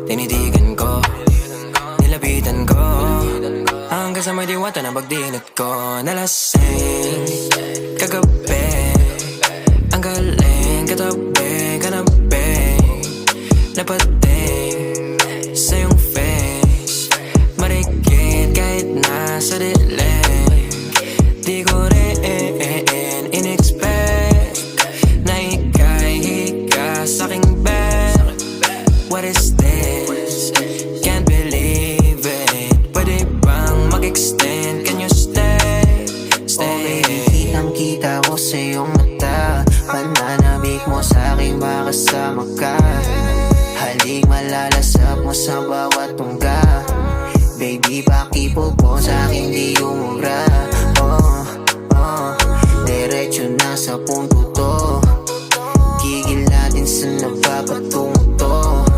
Tinitigan ko, nilapitan ko, hanggang sa may diwata na pagdinat ko. Nalasing kagabi, ang galing katabi, kanabi, napating sa iyong face, marikit kahit nasa dilim. Di ko rin in-expect na ika'y hika sa'king bed. What is this? Can't believe it. Pwede bang mag-extend? Can you stay? Stay. Kitang-kita ko sa iyong mata, pananamig mo sa'king makasama ka. Halik malalasap mo sa bawat tungga. Baby, pakipog mo sa'king di umura. Diretso na sa punto to.